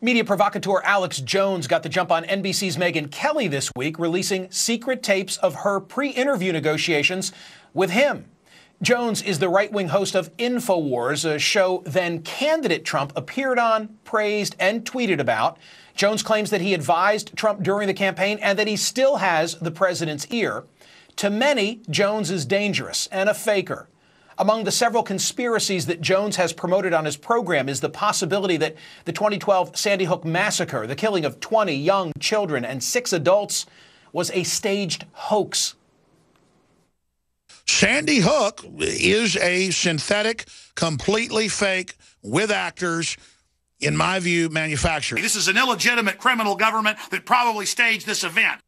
Media provocateur Alex Jones got the jump on NBC's Megyn Kelly this week, releasing secret tapes of her pre-interview negotiations with him. Jones is the right-wing host of InfoWars, a show then-candidate Trump appeared on, praised, and tweeted about. Jones claims that he advised Trump during the campaign and that he still has the president's ear. To many, Jones is dangerous and a faker. Among the several conspiracies that Jones has promoted on his program is the possibility that the 2012 Sandy Hook massacre, the killing of 20 young children and 6 adults, was a staged hoax. Sandy Hook is a synthetic, completely fake, with actors, in my view, manufactured. This is an illegitimate criminal government that probably staged this event.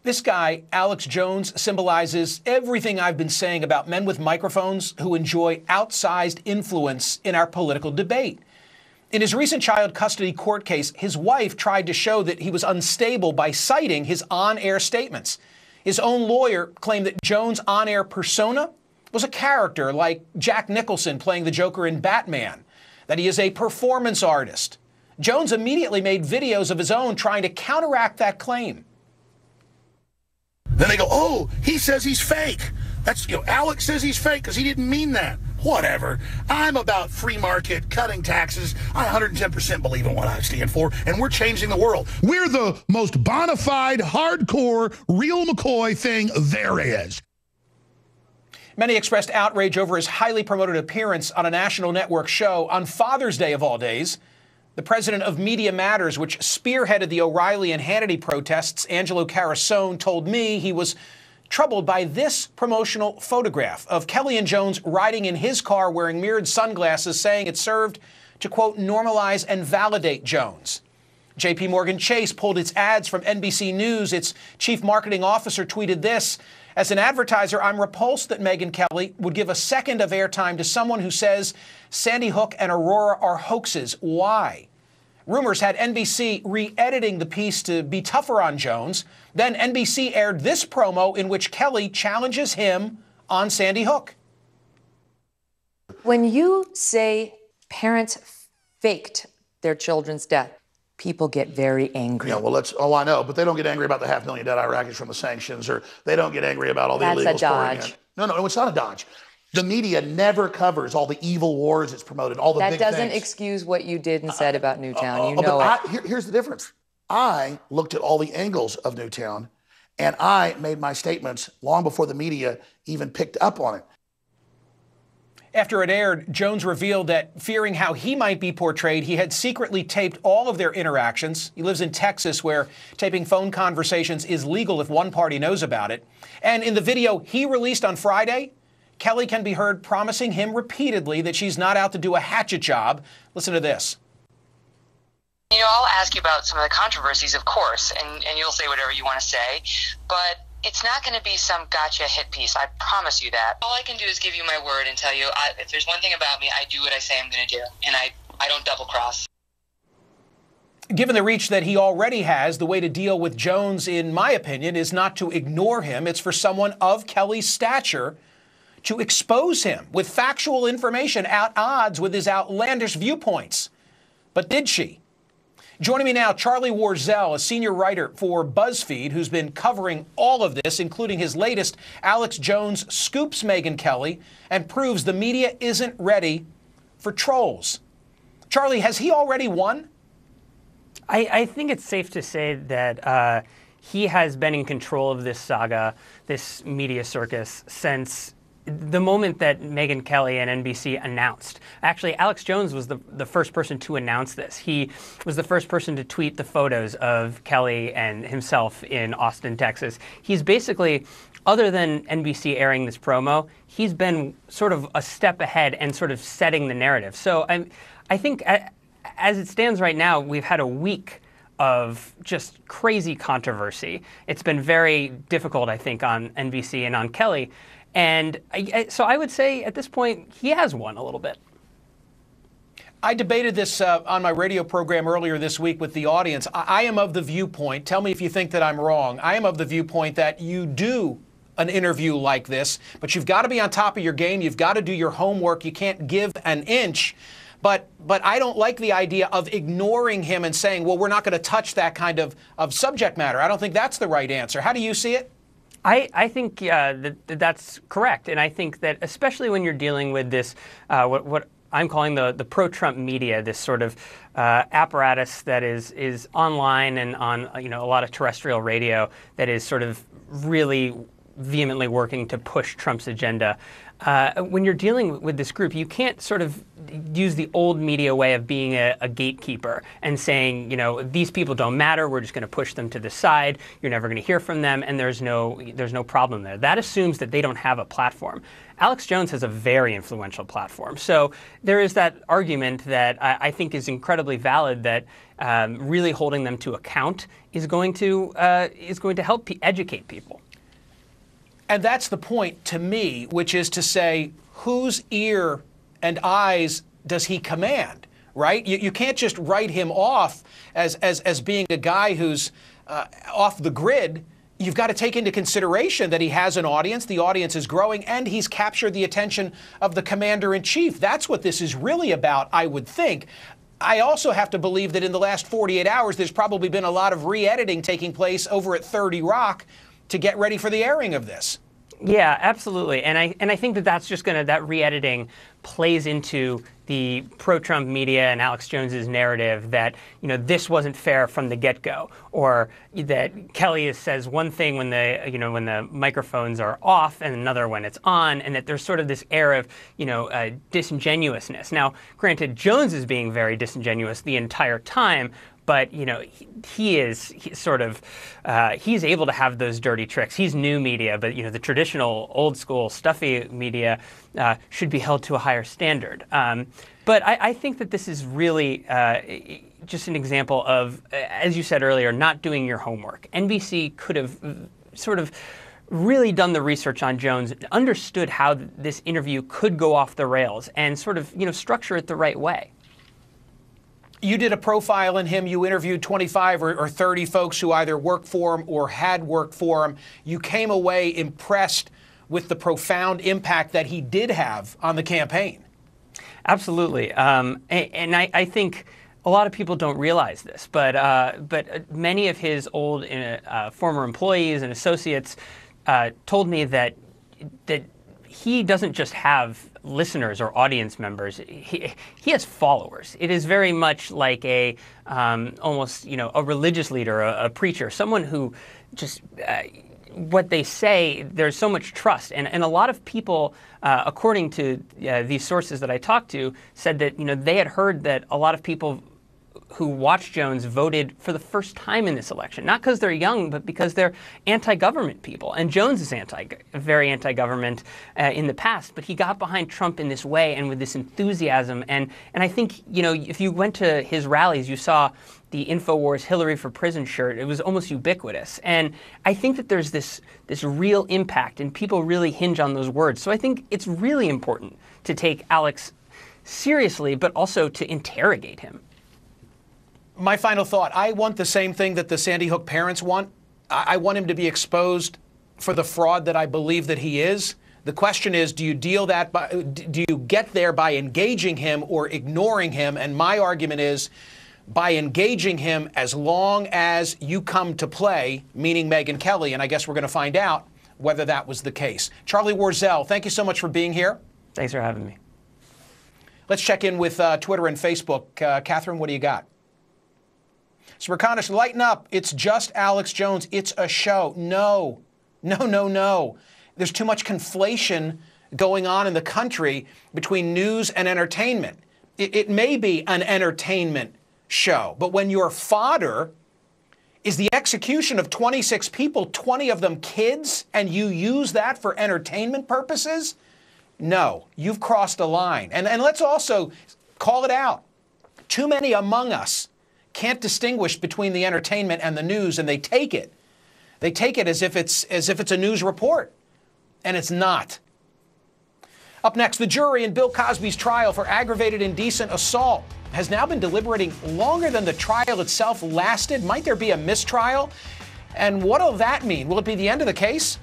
This guy, Alex Jones, symbolizes everything I've been saying about men with microphones who enjoy outsized influence in our political debate. In his recent child custody court case, his wife tried to show that he was unstable by citing his on-air statements. His own lawyer claimed that Jones' on-air persona was a character like Jack Nicholson playing the Joker in Batman, that he is a performance artist. Jones immediately made videos of his own trying to counteract that claim. Then they go, oh, he says he's fake. That's, Alex says he's fake because he didn't mean that. Whatever. I'm about free market, cutting taxes. I 110% believe in what I stand for, and we're changing the world. We're the most bona fide, hardcore, real McCoy thing there is. Many expressed outrage over his highly promoted appearance on a national network show on Father's Day of all days. The president of Media Matters, which spearheaded the O'Reilly and Hannity protests, Angelo Carasone, told me he was troubled by this promotional photograph of Kelly and Jones riding in his car wearing mirrored sunglasses, saying it served to, quote, normalize and validate Jones. J.P. Morgan Chase pulled its ads from NBC News. Its chief marketing officer tweeted this: as an advertiser, I'm repulsed that Megyn Kelly would give a second of airtime to someone who says Sandy Hook and Aurora are hoaxes. Why? Rumors had NBC re-editing the piece to be tougher on Jones. Then NBC aired this promo in which Kelly challenges him on Sandy Hook. When you say parents faked their children's death, people get very angry. Yeah, well, I know, but they don't get angry about the 500,000 dead Iraqis from the sanctions, or they don't get angry about all the illegals. That's a dodge. No, it's not a dodge. The media never covers all the evil wars it's promoted, all the big things. That doesn't excuse what you did and said about Newtown. You know it. Here's the difference. I looked at all the angles of Newtown, and I made my statements long before the media even picked up on it. After it aired, Jones revealed that, fearing how he might be portrayed, he had secretly taped all of their interactions. He lives in Texas, where taping phone conversations is legal if one party knows about it. And in the video he released on Friday, Kelly can be heard promising him repeatedly that she's not out to do a hatchet job. Listen to this. I'll ask you about some of the controversies, of course, and you'll say whatever you want to say, but it's not going to be some gotcha hit piece. I promise you that. All I can do is give you my word and tell you, if there's one thing about me, I do what I say I'm going to do, and I don't double cross. Given the reach that he already has, the way to deal with Jones, in my opinion, is not to ignore him. It's for someone of Kelly's stature to expose him with factual information at odds with his outlandish viewpoints. But did she? Joining me now, Charlie Warzel, a senior writer for BuzzFeed, who's been covering all of this, including his latest, Alex Jones scoops Megyn Kelly and proves the media isn't ready for trolls. Charlie, has he already won? I think it's safe to say that he has been in control of this saga, this media circus, since the moment that Megyn Kelly and NBC announced. Actually, Alex Jones was the first person to announce this. He was the first person to tweet the photos of Kelly and himself in Austin, Texas. He's basically, other than NBC airing this promo, he's been sort of a step ahead and sort of setting the narrative. So I think as it stands right now, we've had a week of just crazy controversy. It's been very difficult, I think, on NBC and on Kelly. And so I would say at this point, he has won a little bit. I debated this on my radio program earlier this week with the audience. I am of the viewpoint, tell me if you think that I'm wrong, I am of the viewpoint that you do an interview like this, but you've got to be on top of your game. You've got to do your homework. You can't give an inch. But I don't like the idea of ignoring him and saying, well, we're not going to touch that kind of subject matter. I don't think that's the right answer. How do you see it? I think that's correct. And I think that especially when you're dealing with this, what I'm calling the pro-Trump media, this sort of apparatus that is online and on a lot of terrestrial radio that is sort of really vehemently working to push Trump's agenda. When you're dealing with this group, you can't sort of use the old media way of being a gatekeeper and saying, these people don't matter. We're just going to push them to the side. You're never going to hear from them, and there's no problem there. That assumes that they don't have a platform. Alex Jones has a very influential platform. So there is that argument that I think is incredibly valid that really holding them to account is going to help educate people. And that's the point to me, which is to say, whose ear and eyes does he command, right? You can't just write him off as being a guy who's off the grid. You've got to take into consideration that he has an audience, the audience is growing, and he's captured the attention of the commander-in-chief. That's what this is really about, I would think. I also have to believe that in the last 48 hours, there's probably been a lot of re-editing taking place over at 30 Rock to get ready for the airing of this. Yeah, absolutely. And I think that's just that re-editing plays into the pro-Trump media and Alex Jones's narrative that, this wasn't fair from the get-go, or that Kelly says one thing when the microphones are off and another when it's on, and that there's sort of this air of, disingenuousness. Now, granted, Jones is being very disingenuous the entire time, but he's able to have those dirty tricks. He's new media, but the traditional, old school, stuffy media should be held to a higher standard. But I think that this is really just an example of, as you said earlier, not doing your homework. NBC could have sort of really done the research on Jones, understood how this interview could go off the rails, and sort of structure it the right way. You did a profile in him. You interviewed 25 or 30 folks who either worked for him or had worked for him. You came away impressed with the profound impact that he did have on the campaign. Absolutely. And I think a lot of people don't realize this, but many of his old former employees and associates told me that he doesn't just have listeners or audience members. He has followers. It is very much like almost a religious leader, a preacher, someone who just what they say, there's so much trust. And a lot of people, according to these sources that I talked to, said that they had heard that a lot of people who watched Jones voted for the first time in this election, not because they're young, but because they're anti-government people. And Jones is very anti-government in the past, but he got behind Trump in this way and with this enthusiasm. And I think, if you went to his rallies, you saw the InfoWars Hillary for Prison shirt. It was almost ubiquitous. And I think that there's this real impact, and people really hinge on those words. So I think it's really important to take Alex seriously, but also to interrogate him. My final thought, I want the same thing that the Sandy Hook parents want. I want him to be exposed for the fraud that I believe that he is. The question is, do you get there by engaging him or ignoring him? And my argument is by engaging him as long as you come to play, meaning Megyn Kelly. And I guess we're going to find out whether that was the case. Charlie Warzel, thank you so much for being here. Thanks for having me. Let's check in with Twitter and Facebook. Catherine, what do you got? Smirkanish, lighten up. It's just Alex Jones. It's a show. No. There's too much conflation going on in the country between news and entertainment. It may be an entertainment show, but when your fodder is the execution of 26 people, 20 of them kids, and you use that for entertainment purposes, no, you've crossed a line. And let's also call it out. Too many among us can't distinguish between the entertainment and the news, and they take it. They take it as if it's a news report, and it's not. Up next, the jury in Bill Cosby's trial for aggravated indecent assault has now been deliberating longer than the trial itself lasted. Might there be a mistrial? And what will that mean? Will it be the end of the case?